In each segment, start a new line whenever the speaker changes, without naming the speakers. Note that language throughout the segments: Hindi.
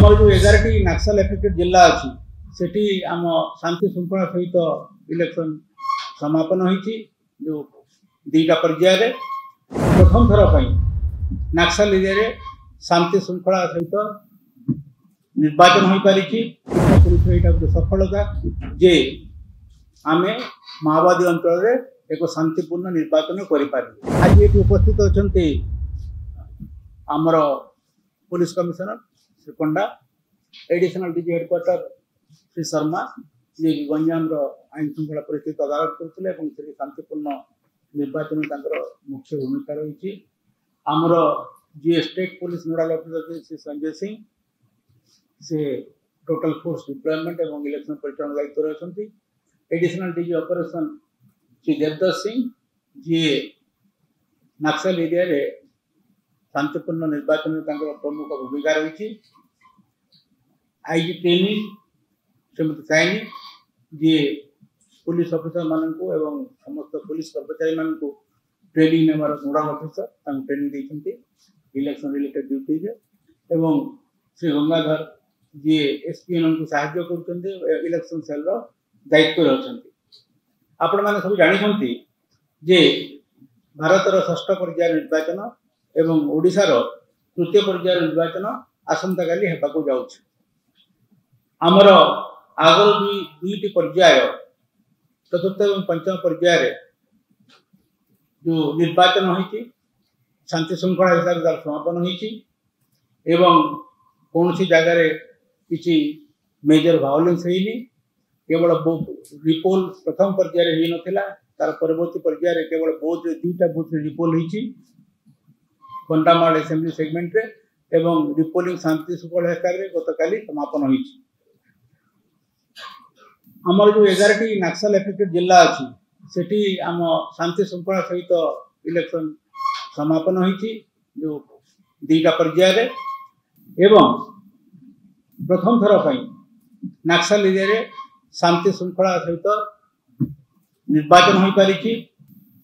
आमर जो 11टी नक्सल एफेक्टेड जिला अच्छी सेठी आम शांति श्रृंखला सहित इलेक्शन समापन होती जो दुईटा पर्याय प्रथम थर पर नक्सल एरिया रे शांति श्रृंखला सहित निर्वाचन हो पारी पुलिस यहाँ गोटे सफलता जे आम माओवादी अंचल रे एक शांतिपूर्ण निर्वाचन कर आज ये उपस्थित अच्छा आमर police commissioner Shri Panda additional DG headquarter Shri Sharma ji Ganjam आईन श्रृंखला परिस्थिति तदारख करते शांतिपूर्ण निर्वाचन मुख्य भूमिका रही आमर जी state police nodal officer Shri Sanjay Singh से टोटल फोर्स डिप्लॉयमेंट और इलेक्शन परिचालन दायित्व अच्छा additional DG operation Shri Devdutt Singh ji Naxal area रे शांतिपूर्ण निर्वाचन प्रमुख भूमिका रही IG training Shrimati Saini ji police officer मानक एवं समस्त पुलिस कर्मचारी मानक ट्रेनिंग नेबार नोडाल ऑफिसर ट्रेनिंग देते इलेक्शन रिलेटेड ड्यूटी एवं श्री गंगाधर जी एसपी को साहाय्य कर इलेक्शन सेल दायित्व अच्छा आपण मैंने सब जानते जे भारतर षष्ठ पर्याय निर्वाचन एवं ओडिशार तृतीय पर्याय निर्वाचन आसंता काली हेबाकू जाउछ आमर आगर दुईटी पर्याय चतुर्थ और पंचम पर्याय जो निर्वाचन होती शांति श्रृंखला हिसाब से समापन होती कौन सी जगार किसी मेजर भायोलेंस होनी केवल रिपोल प्रथम पर्याय हो नाला तार परवर्ती पर्याय केवल बौद्ध दुईटा बूथ रिपोल होती कंटामाल एसेंबली सेगमेंट रे एवं रिपोलिंग शांति श्रृंखला हिसाब से गतकाली समापन होती आमर जो 11टी नक्सल एफेक्टेड जिला अच्छी सेठी आम शांति श्रृंखला सहित इलेक्शन समापन होती जो दुईटा पर्याय एवं प्रथम थर पर नक्सल एरिया रे शांति श्रृंखला सहित निर्वाचन हो पारी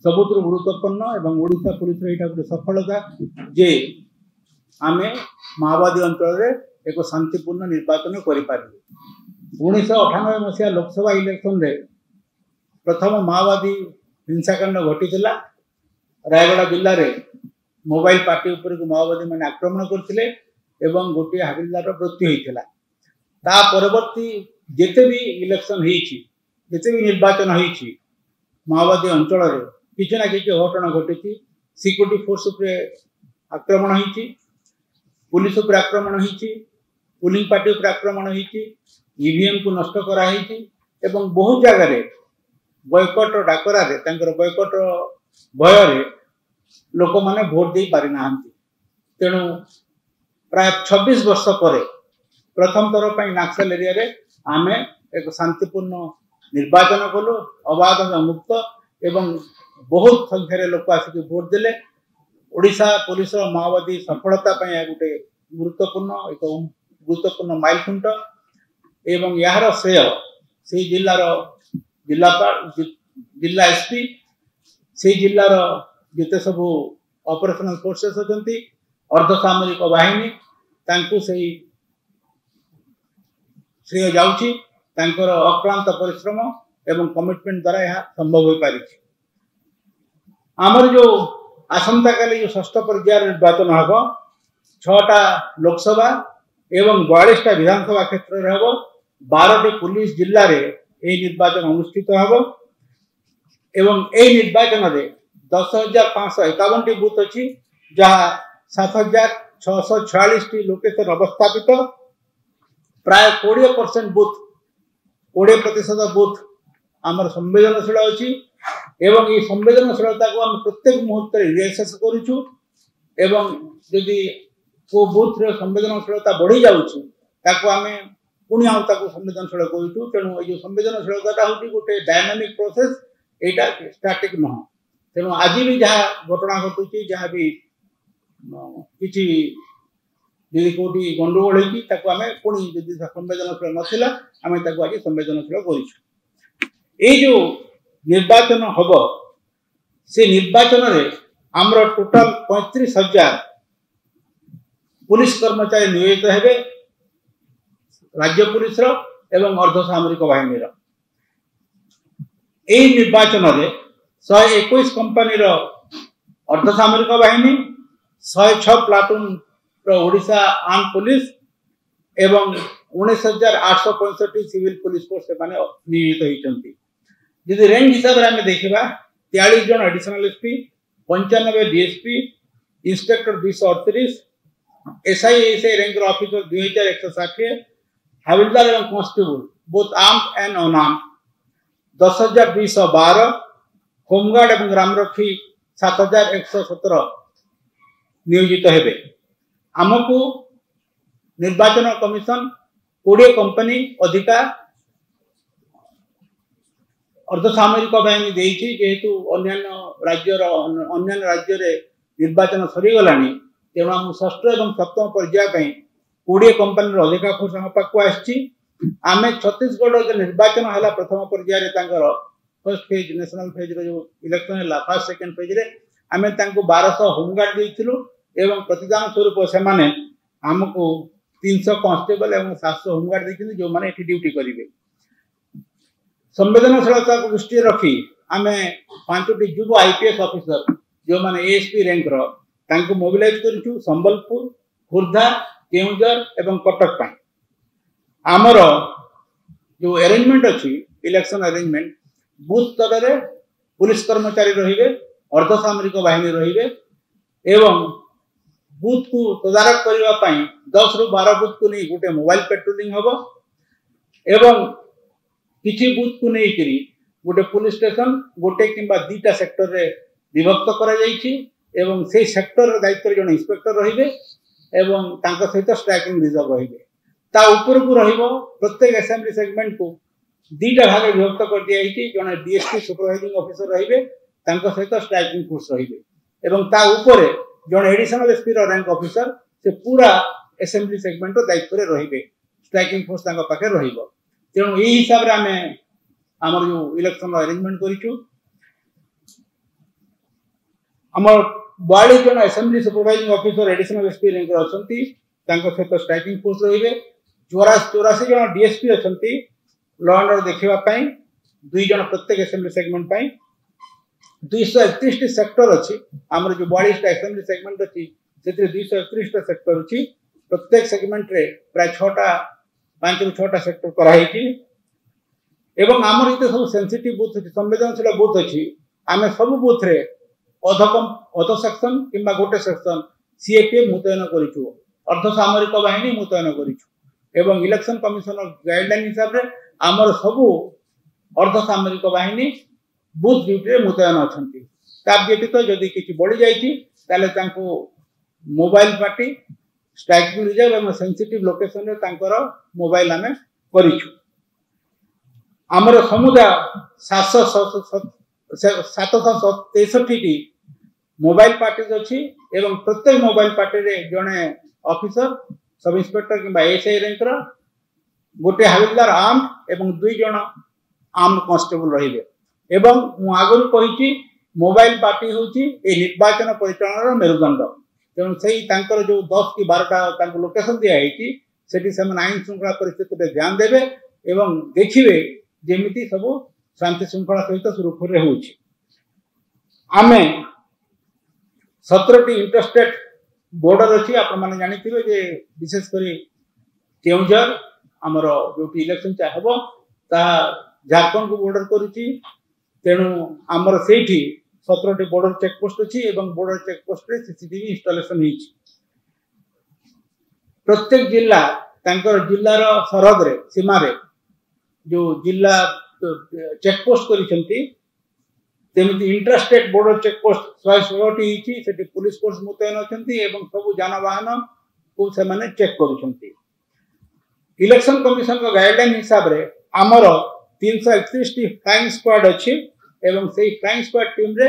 सबुठ गुरुत्वपूर्ण एवं ओडिशा पुलिस यहाँ गोटे सफलता जे आम माओवादी अंचल रे एक शांतिपूर्ण निर्वाचन कर 1998 मसीहा लोकसभा इलेक्शन रे प्रथम माओवादी हिंसाकांड घटी रायगढ़ जिले में मोबाइल पार्टी उपर को माओवादी मैंने आक्रमण करते गोटे हाबिलदार मृत्यु होता ता परवर्ती जिते भी इलेक्शन होते भी निर्वाचन होती माओवादी अंचल रे किसी ना किसी घटना घटी सिक्यूरिटी फोर्स उपरे आक्रमण होती पुलिस उपर आक्रमण होती पुलिंग पार्टी उपर आक्रमण होती ईवीएम को नष्ट कराई बहुत जगह बयकट डाकरा बयकट भय लोक मैंने भोट दे पारि ना तेणु प्राय 26 वर्ष पर प्रथम थर पर नक्सल एरिया रे आमे एक शांतिपूर्ण निर्वाचन कलु अबाध मुक्त एवं बहुत संख्यार लोक आसिक भोट देले ओडिशा पुलिस माओवादी सफलता गोटे गुरुत्वपूर्ण माइल खुंट एवं यार श्रेय से जिलार जिलापाल जिला एसपी से जिलार जिते सब ऑपरेशनल फोर्सेस अच्छा अर्धसामरिक बाहिनी तांकु से श्रेय जाउची तांकर अक्लांत परिश्रम एवं कमिटमेंट द्वारा यह संभव हो पारी आमर जो आसंता काली जो षष्ठ पर्याय निर्वाचन हम 6टा लोकसभा एवं 42टा विधानसभा क्षेत्र में हम 12टी पुलिस जिले में निर्वाचन अनुष्ठित हम एवं निर्वाचन में 10,551 बूथ अच्छी जहाँ 7,646 लोकेशन अवस्थापित प्राय 20% बूथ 20% बूथ आमर संवेदनशील अच्छी एवं ये संवेदनशीलता को आम प्रत्येक मुहूर्त रिएसेस करुचु एवं जदि को बूथ रे संवेदनशीलता बढ़ी जाउची ताको आमे पुणी आउ ताको संवेदनशील करूचु तेणु ये संवेदनशीलता हूँ गोटे डायनामिक प्रोसेस एटा स्टैटिक नह तेणु आज भी जहाँ घटना घटुची जहाँ भी किसी यदि कौटी गंडगोल होती आम पुणी जदि संवेदनशील नाला आम आज संवेदनशील कर जो निर्वाचन हम से निर्वाचन रे आमर टोटाल 35,000 पुलिस कर्मचारी नियोजित हेबे राज्य पुलिस एवं अर्धसामरिक बाहिनी यही निर्वाचन में 121 कंपनी अर्धसामरिक बाहिनी 106 प्लाटून ओडिशा आर्म पुलिस एवं 19,865 सिविल पुलिस फोर्स से नियोजित होती। यदि रैंक हिसाब से देखा 43 जन additional SP 95 DSP inspector 238 SI rank officer 2160 हविलदार एवं constable both armed and unarmoured 10,212 home guard एवं ग्रामरक्षी 7,117 नियोजित हेबे। आमको निर्वाचन कमिशन 20 कंपनी अधिका अर्धसामरिक बाहिनी देइछि जेहेतु अन्य राज्य रे निर्वाचन सरीगलानी तेणु आम षष्ठ एवं सप्तम पर्याय 20 कंपनी अधिका फोर्स आम पाक आम छत्तीसगढ़ निर्वाचन है प्रथम पर्याय फर्स्ट फेज नेशनल फेज जो इलेक्शन है फर्स्ट सेकेंड फेज रे आम 1200 होमगार्ड देइथिलु एवं प्रतिदान स्वरूप से आमको 300 कांस्टेबल एवं 700 होमगार्ड देइथिलु जो माने एठी ड्यूटी करिवे। संवेदनशीलता को दृष्टि रखी आम 5टी युव आईपीएस ऑफिसर जो माने एएसपी रैंक मोबिलाइज करिछु संबलपुर खुर्धा केउंझर एवं कटक पाई। आमर जो अरेंजमेंट अच्छी इलेक्शन अरेंजमेंट बूथ स्तर में पुलिस कर्मचारी रहिबे अर्धसामरिक बाहिनी रहिबे एवं बूथ को तदारक करने 10 ରୁ 12 बूथ को नहीं गोटे मोबाइल पेट्रोलिंग हम एवं किसी बूथ को नहीं करी गोटे पुलिस स्टेशन गोटे किंबा 2टा सेक्टर रे विभक्त करा जाइछि एवं से सेक्टर दायित्व जन इंस्पेक्टर रहिबे एवं तांका सहित स्ट्राइकिंग रिजर्व रहिबे। ता ऊपर को रहिबो प्रत्येक असेंबली सेगमेंट को 2टा भाग विभक्त कर दिया जाइछि जने डीएसपी सुपरवाइजिंग ऑफिसर रहिबे तांका सहित स्ट्राइकिंग फोर्स रहिबे एवं ता ऊपर जने एडिशनल एसपी रैंक ऑफिसर से पूरा असेंबली सेगमेंट दायित्व रे रहिबे स्ट्राइकिंग फोर्स तांका पाखे रहिबो। तेणु यही हिसाब रे आमे हमर जो इलेक्शन अरेंजमेंट करिछु हमर 42 जन assembly supervising officer additional SP rank अछंती तांका सहित स्ट्राइकिंग फोर्स रहिबे 84 जन डीएसपी अछंती लॉ एंड ऑर्डर देखिबा पई 2 जन प्रत्येक असेंबली सेगमेंट पई 231 सेक्टर अच्छी आमर जो 42 असेंबली सेगमेंट अच्छी से 231 सेक्टर अच्छी प्रत्येक सेगमेंट रे प्राय 5 ରୁ 6टा सेक्टर कराई एवं आमर इते सब सेंसिटिव बूथ अच्छी संवेदनशील बूथ अच्छी आम सब बूथ रे अध सेक्शन किंबा गोटे सेक्शन सीएपीएफ मुतयन करिछु अर्धसामरिक बाहिनी मुतयन करिछु एवं इलेक्शन कमिशन गाइडलाइन हिसाब रे आमर सब अर्धसामरिक बाहिनी बूथ ड्यूटी रे मुतयन अछंती। ता व्यतीत जदि किछि बढ़ी जाइछि ताले तांको मोबाइल पार्टी स्ट्राइकिंग रिजर्व एवं सेंसिटिव लोकेशन रे तांकर मोबाइल आमे करिछु। आमर समुदाय 763 टी मोबाइल पार्टी अच्छी एवं प्रत्येक मोबाइल पार्टी रे जने ऑफिसर सब इंस्पेक्टर किंबा एएसआई रैंक गोटे हविलदार आर्म्ड एवं 2 जन आर्म्ड कांस्टेबल रहिबे एवं मु आगु कहि मोबाइल पार्टी होची ए निर्वाचन परिचालन मेरुदंड तेणु से जो 10 कि 12टा लोकेशन दिया सेठी से आईन श्रृंखला परिस्थिति में ध्यान देवे एवं देखिए जेमिति सब शांति श्रृंखला सहित सुरखुरी होची। आमे 17टी इंटरस्टेट बॉर्डर अच्छी आपण माने जानिथिबे जे विशेषकर केउंझर आमर जो इलेक्शन चाहब ता झारखंड को बॉर्डर करुची तेणु आमर सेठी 17टी बॉर्डर चेकपोस्ट अच्छी एवं बॉर्डर चेकपोस्ट रे सीसीटीवी इंस्टॉलेशन होईची। प्रत्येक जिला तांकर जिल्लार सरहद रे सीमा रे जो जिला चेकपोस्ट करिसेंती तेमिति इंटरस्टेट बॉर्डर चेकपोस्ट 116टी होईची सेठी पुलिस फोर्स मुतयन अछंती एवं सब जानवाहन को से माने चेक करूछंती। इलेक्शन कमिशन का गाइडलाइन हिसाब रे आमर 331 टी फ्लाइंग स्क्वाड अच्छी एवं से फ्लाइंग स्क्वाड टीम रे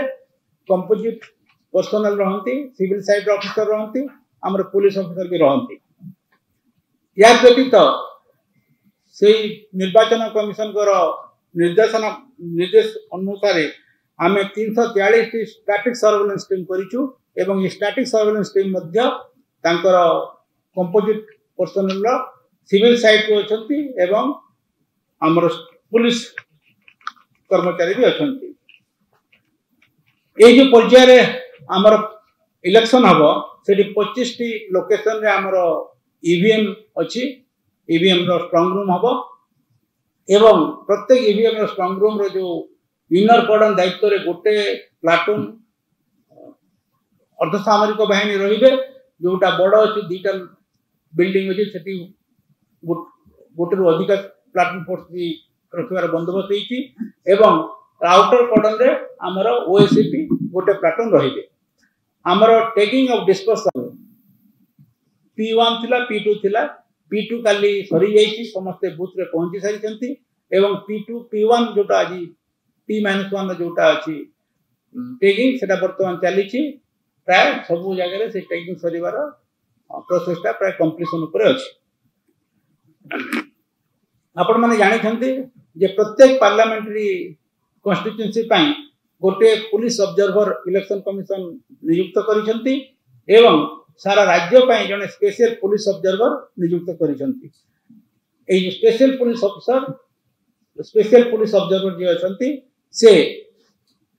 कंपोजिट पर्सनल रहंती सिविल साइड ऑफिसर रहंती आमर पुलिस ऑफिसर भी रहंती। या व्यतीत से निर्वाचन कमिशन निर्देश अनुसार आम 343 टी स्टैटिक सर्वेलेंस टीम करिछु एवं स्टैटिक सर्वेलेंस टीम मध्य तांकर कंपोजिट पर्सनल सिविल साइड को अछंती एवं हमर पुलिस कर्मचारी भी अछंती। ए जो पर्याय रे हमर इलेक्शन हबो सेठी 25 टी लोकेशन रे हमर ईवीएम अछि। ईवीएम रो स्ट्रांग रूम हबो एवं प्रत्येक ईवीएम रो स्ट्रांग रूम रो जो इनर कॉर्डन दायित्व रे गोटे प्लाटून अर्धसामरिक बाहिनी रहिबे। जोटा बड़ अछि दीटा बिल्डिंग अछि सेठी गोटे रु अधिक प्लाटून फोर्स भी रखिबार बंदोबस्त होईछि एवं आउटर कॉर्डन रे हमर ओएसपी गोटे प्लाटून रहिबे। हमर टेकिंग ऑफ डिस्पोजल P1 थिला P2 थिला। P2 काली सरी जाईछि समस्त बूथ रे पहुंची सारी छंती एवं P2 P1 जोटा আজি P-1 जोटा अछि टेकिंग सेटा वर्तमान चलीछि। प्राय सब जगह रे से टेकिंग सरीबार प्रोसेसटा प्राय कंप्लीशन ऊपर अछि। आपण माने जानि छंती जे प्रत्येक पार्लियामेंट्री कॉन्स्टिट्यूएंसी पई गोटे पुलिस ऑब्जर्वर इलेक्शन कमिशन नियुक्त करिसंती एवं सारा राज्य पई जने स्पेशल पुलिस ऑब्जर्वर नियुक्त करिसंती। ए special police officer special police observer जे अछंती से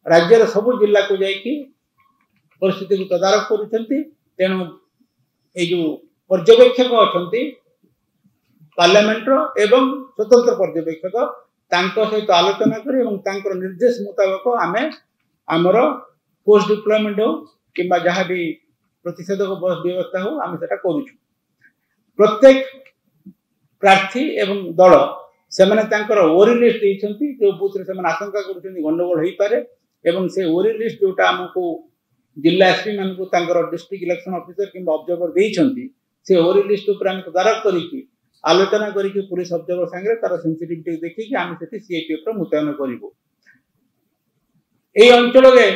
राज्य रे सब जिल्ला को जाई कि परिस्थिति को तदारक करुछंती। तेनु ए जो पर्यवेक्षक अछंती पार्लियामेंट रो एवं स्वतंत्र पर्यवेक्षक तांको सहित आलोचना करी एवं तांकर निर्देश मुताबिक आमे हमर पोस्ट डिप्लॉयमेंट हो किबा जहां भी प्रतिषेधक व्यवस्था हो आमे सेटा करूछु। प्रत्येक प्रार्थी एवं दल से माने तांकर ओरी लिस्ट दैछंती जो बूथ रे से माने आशंका करूछंती गंडगोल होई पारे एवं से ओरी लिस्ट जोटा हमको जिला एसपी मान को तांकर डिस्ट्रिक्ट इलेक्शन ऑफिसर किबा ऑब्जर्वर दैछंती से ओरी लिस्ट ऊपर हम तदारक करी कि आलोचना करी कि पुलिस ऑब्जर्वर संगे तार सेंसिटिविटी देखि कि हम सेठी सीआईपीएफ रो मुतयन करिवो। ए अंचल रे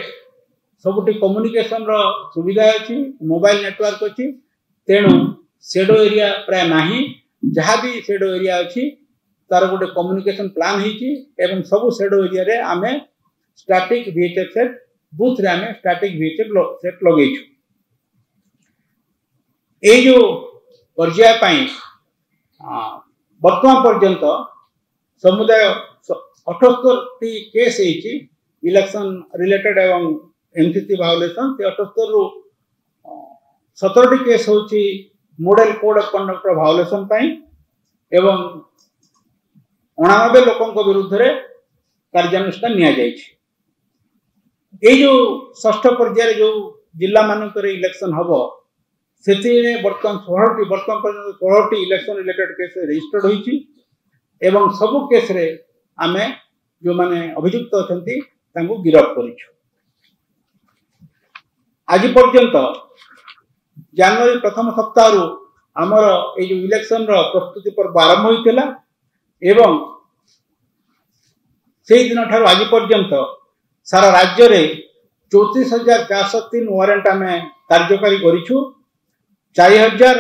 सबुटी कम्युनिकेशन रो सुविधा अछि मोबाइल नेटवर्क अछि तेनु शेडो एरिया प्राय नाही। जहां भी शेडो एरिया अछि तार गोटे कम्युनिकेशन प्लान हिची एवं सब शेडो एरिया रे आमे स्टैटिक वीएचएफ सेट बूथ रे आमे स्टैटिक वीएचएफ सेट लगेछु। ए जो पर्याय पई वर्तमान पर्यंत समुदाय 78 टी केस हिची इलेक्शन रिलेटेड एवं एमसीसी वायोलेशन से 78 रु 17 टी केस होची model code of conduct violation पई एवं 89 लोकन विरुद्ध रे कार्यानुष्ठान निया जायछि। ए जो षष्ठ पर्याय जो जिला मानकर इलेक्शन हबो सेति वर्तमान 16 पर्यंत 16 इलेक्शन रिलेटेड केस रजिस्टर्ड होईछि एवं सब केस रे आमे जो माने अभियुक्त अछंती तांको गिरफ्त करिछु। आज पर्यंत जनवरी प्रथम सप्ताह रु हमर ए जो इलेक्शन रो प्रस्तुति पर्व आरंभ होइतिला एवं सेही दिन ठार आज पर्यंत सारा राज्य रे 34,403 वारंट आमे कार्यकारी करिछु। 4,000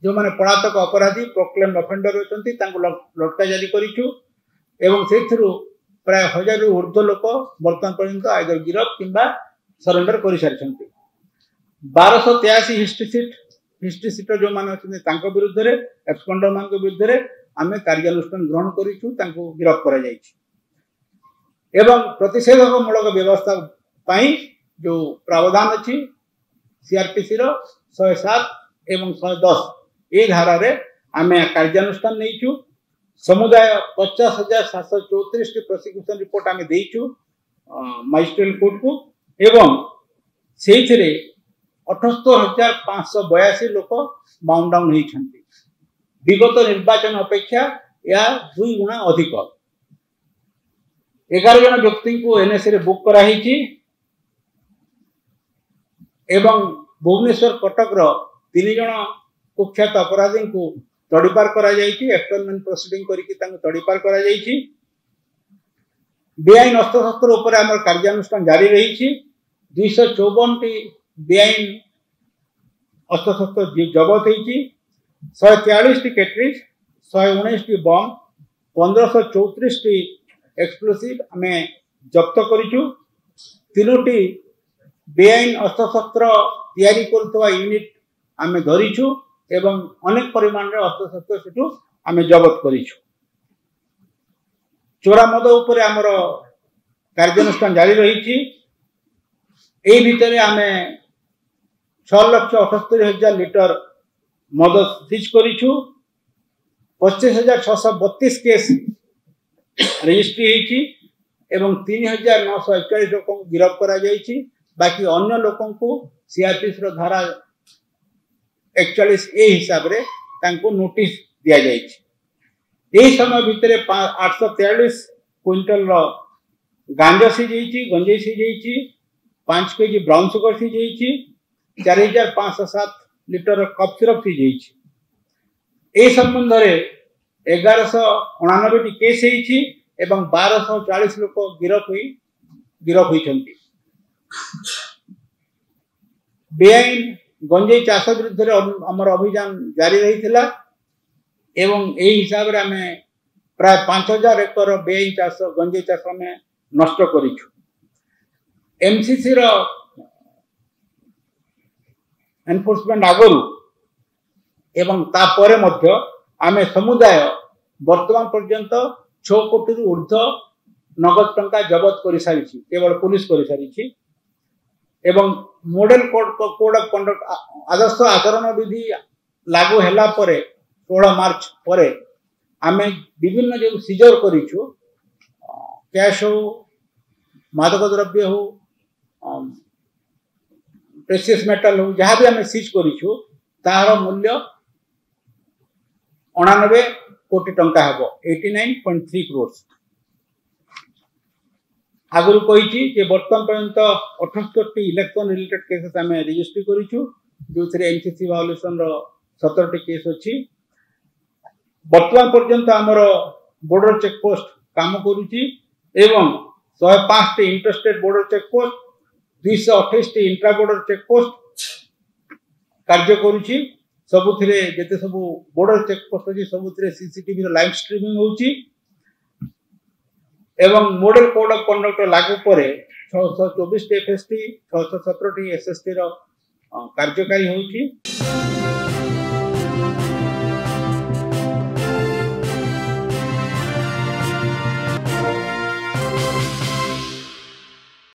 जो माने पलातक अपराधी प्रोक्लेम ऑफेंडर होचंती तांको लटका जारी करिछु एवं सेथरु प्राय 1000 रु ऊर्ध्व लोक वर्तमान पर्यंत आइदर गिरफ्त किंबा सरेंडर करि सारिछंती। 1283 हिस्ट्री सीटर जो माने अछंती तांको विरुद्ध रे एक्सपेंडर मान को विरुद्ध रे आमे कार्यानुष्ठान ग्रहण करिछु तांको गिरफ्त करा जायछि एवं प्रतिषेधक मूलक व्यवस्था पाई जो प्रावधान अछि सीआरपीसी रो 107 एवं 110 ए धारा रे आमे कार्यानुष्ठान नैछु। समुदाय 50,734 टी प्रोसिक्यूशन रिपोर्ट आमे देइछु मजिस्ट्रेट कोर्ट को एवं सेइथिरे 78,582 लोक बाउंड डाउन होइछंती। विगत निर्वाचन अपेक्षा या 2 गुणा अधिक 11 जन व्यक्ति को एनएसए रे बुक करा हिची एवं भुवनेश्वर कटक रो 3 जन कुख्यात अपराधी को तड़ीपार करा जायछि। एक्सटर्नमेंट प्रोसीडिंग करिकि तांको तड़ीपार करा जायछि। बेआईन अस्त्रशस्त्र ऊपर हमर कार्यानुष्ठान जारी रहिछि। 254 टी बेआईन अस्त्रशस्त्र जब्त होइछि। 143 टी कैटरिज 119 टी बम 1534 टी एक्सप्लोसिव हमें जब्त करिछु। 3 बेआईन अस्त्रशस्त्र तैयारी करथवा यूनिट आमे धरिछु एवं अनेक परिमाण रे अस्त्रशस्त्र सेठू आमे जबत करिछु। चोरा मद उपरे आमर कार्यानुष्ठान जारी रही। एही भितरे आमे 6,78,000 लिटर मद सीज करिछु। 25,632 केस रजिस्ट्री होईछि एवं 3,941 लोक गिरफ्त करा जाईछि। बाकी अन्य लोकन को सीआरपीएफ रो धारा 41 ए हिसाब रे तांको नोटिस दिया जाईछि। एही समय भितरे 843 क्विंटल रो गांजा सीज होईछि, गंजेई सीज होईछि, 5 केजी ब्राउन सुगर सीज होईछि, 4,507 लिटर कफ सिरप सीज होईछि। ए संबंध रे 1199 केस होईछि एवं 1240 लोक गिरफ होईछन्ति। बेआईन गंजेई चाष विरुद्ध आमर अभियान जारी रही एवं यही हिसाब रे आमे प्राय 5,000 एकर बेआईन चाष गंजेई चाष आमे नष्ट करिछु। एमसीसी रो एनफोर्समेंट आगरु एवं ता परे मध्य आमे समुदाय वर्तमान पर्यंत 6 कोटी रु ऊर्ध्व नगद टंका जबत कर सारी केवल पुलिस कर सारी एवं मॉडल कोड ऑफ कंडक्ट आदर्श आचरण विधि लागू हैला परे 16 मार्च परे आमे विभिन्न जो सीजर करिछु कैश हो, मादक द्रव्य हो, प्रेशियस मेटल हो, जहाँ भी आमे सीज करिछु तार मूल्य 89 कोटी टंका हेबो, 89.3 करोड़। आगुरी कही बर्तमान पर्यंत 78 इलेक्शन रिलेटेड केसेस आम रजिस्ट्री करूँ जो एमसीसी वायोलेशन 17 केस अच्छी। बर्तमान पर्यंत आमर बॉर्डर चेकपोस्ट काम करुच्ची एवं 105 interstate border checkpost 228 intra border checkpost कार्य करुच्ची। सबुथिरे जेते सब बॉर्डर चेकपोस्ट अच्छी सबुथिरे सीसीटीवी लाइव स्ट्रीमिंग होची एवं मॉडल कोड ऑफ कंडक्ट लागू परे 624 एफएसटी 617 एसएसटी रो कार्यकारी होची।